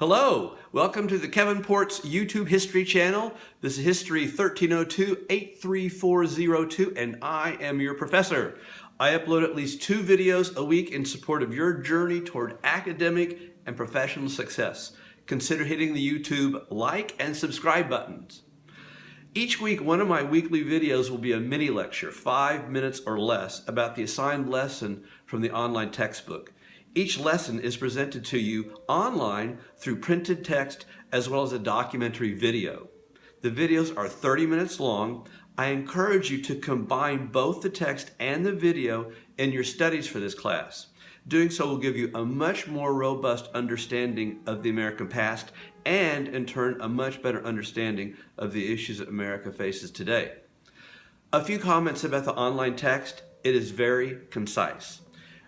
Hello, welcome to the Kevin Ports YouTube History channel. This is History 1302-83402 and I am your professor. I upload at least 2 videos a week in support of your journey toward academic and professional success. Consider hitting the YouTube like and subscribe buttons. Each week, one of my weekly videos will be a mini lecture, 5 minutes or less, about the assigned lesson from the online textbook. Each lesson is presented to you online through printed text as well as a documentary video. The videos are 30 minutes long. I encourage you to combine both the text and the video in your studies for this class. Doing so will give you a much more robust understanding of the American past and, in turn, a much better understanding of the issues that America faces today. A few comments about the online text. It is very concise.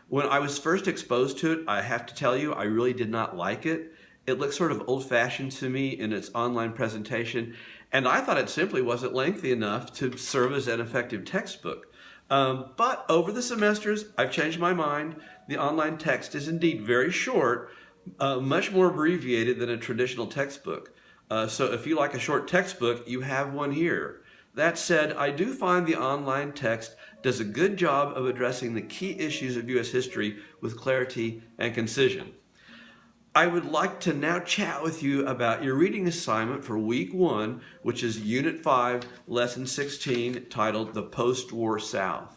When I was first exposed to it, I have to tell you, I really did not like it. It looked sort of old-fashioned to me in its online presentation, and I thought it simply wasn't lengthy enough to serve as an effective textbook. But over the semesters, I've changed my mind. The online text is indeed very short, much more abbreviated than a traditional textbook. So if you like a short textbook, you have one here. That said, I do find the online text does a good job of addressing the key issues of U.S. history with clarity and concision. I would like to now chat with you about your reading assignment for week 1, which is Unit 5, Lesson 16, titled The Post-War South.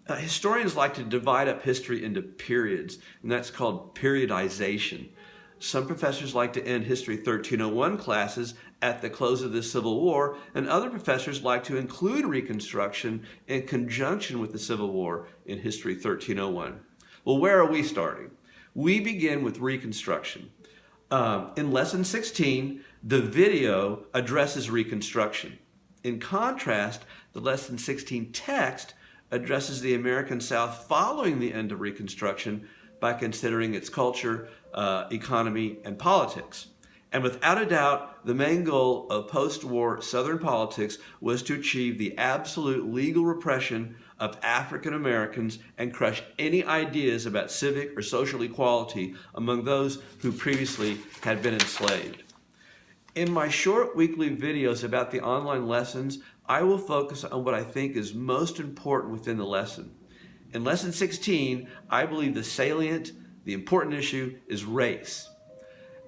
Historians like to divide up history into periods, and that's called periodization. Some professors like to end History 1301 classes at the close of the Civil War, and other professors like to include Reconstruction in conjunction with the Civil War in History 1301. Well, where are we starting? We begin with Reconstruction. In Lesson 16, the video addresses Reconstruction. In contrast, the Lesson 16 text addresses the American South following the end of Reconstruction by considering its culture, economy, and politics. And without a doubt, the main goal of post-war Southern politics was to achieve the absolute legal repression of African Americans and crush any ideas about civic or social equality among those who previously had been enslaved. In my short weekly videos about the online lessons, I will focus on what I think is most important within the lesson. In Lesson 16, I believe the important issue is race.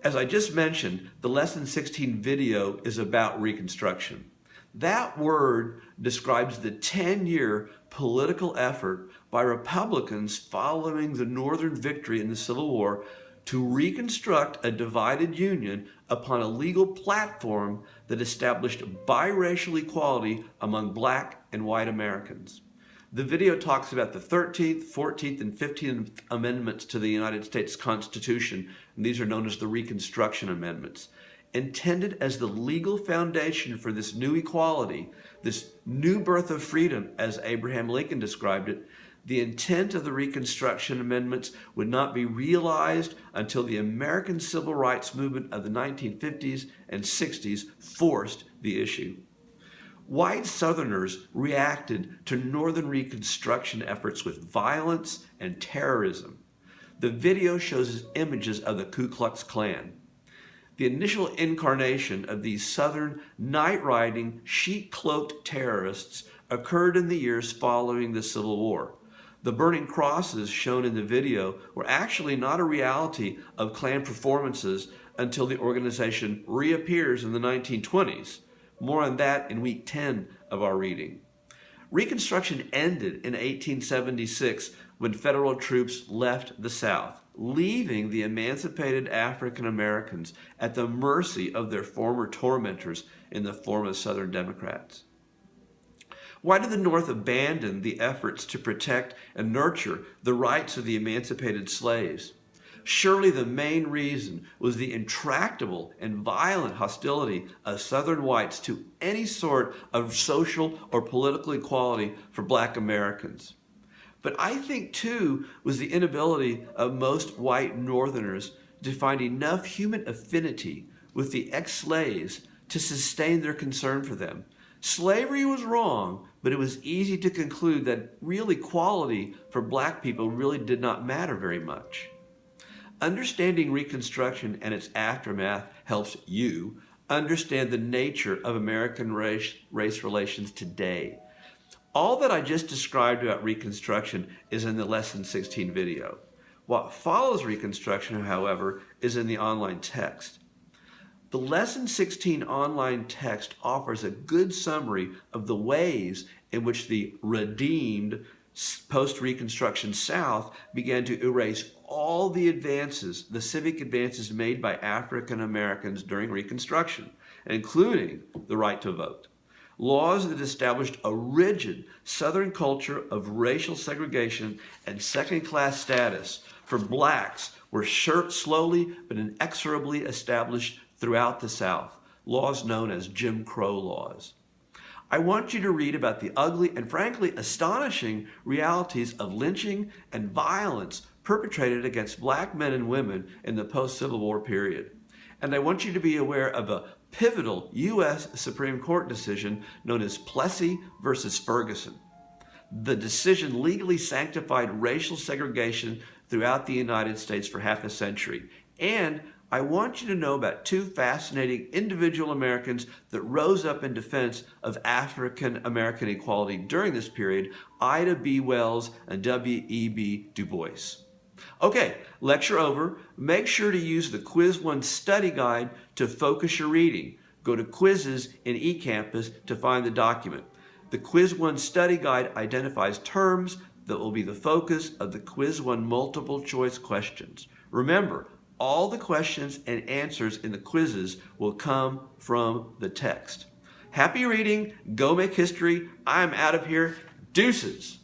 As I just mentioned, the Lesson 16 video is about Reconstruction. That word describes the 10-year political effort by Republicans following the Northern victory in the Civil War to reconstruct a divided Union upon a legal platform that established biracial equality among Black and white Americans. The video talks about the 13th, 14th, and 15th Amendments to the United States Constitution, and these are known as the Reconstruction Amendments. Intended as the legal foundation for this new equality, this new birth of freedom, as Abraham Lincoln described it, the intent of the Reconstruction Amendments would not be realized until the American Civil Rights Movement of the 1950s and 60s forced the issue. White Southerners reacted to Northern Reconstruction efforts with violence and terrorism. The video shows images of the Ku Klux Klan. The initial incarnation of these Southern night-riding, sheet-cloaked terrorists occurred in the years following the Civil War. The burning crosses shown in the video were actually not a reality of Klan performances until the organization reappears in the 1920s. More on that in week 10 of our reading. Reconstruction ended in 1876 when federal troops left the South, leaving the emancipated African Americans at the mercy of their former tormentors in the form of Southern Democrats. Why did the North abandon the efforts to protect and nurture the rights of the emancipated slaves? Surely the main reason was the intractable and violent hostility of Southern whites to any sort of social or political equality for Black Americans. But I think, too, was the inability of most white Northerners to find enough human affinity with the ex-slaves to sustain their concern for them. Slavery was wrong, but it was easy to conclude that real equality for Black people really did not matter very much. Understanding Reconstruction and its aftermath helps you understand the nature of American race relations today. All that I just described about Reconstruction is in the Lesson 16 video. What follows Reconstruction, however, is in the online text. The Lesson 16 online text offers a good summary of the ways in which the redeemed post-Reconstruction South began to erase all the advances, the civic advances made by African Americans during Reconstruction, including the right to vote. Laws that established a rigid Southern culture of racial segregation and second-class status for blacks were slowly but inexorably established throughout the South, laws known as Jim Crow laws. I want you to read about the ugly and frankly astonishing realities of lynching and violence perpetrated against black men and women in the post-Civil War period. And I want you to be aware of a pivotal U.S. Supreme Court decision known as Plessy versus Ferguson. The decision legally sanctified racial segregation throughout the United States for half a century. And I want you to know about two fascinating individual Americans that rose up in defense of African American equality during this period, Ida B. Wells and W.E.B. Du Bois. Okay, lecture over. Make sure to use the Quiz 1 study guide to focus your reading. Go to Quizzes in eCampus to find the document. The Quiz 1 study guide identifies terms that will be the focus of the Quiz 1 multiple choice questions. Remember, all the questions and answers in the quizzes will come from the text. Happy reading. Go make history. I'm out of here. Deuces.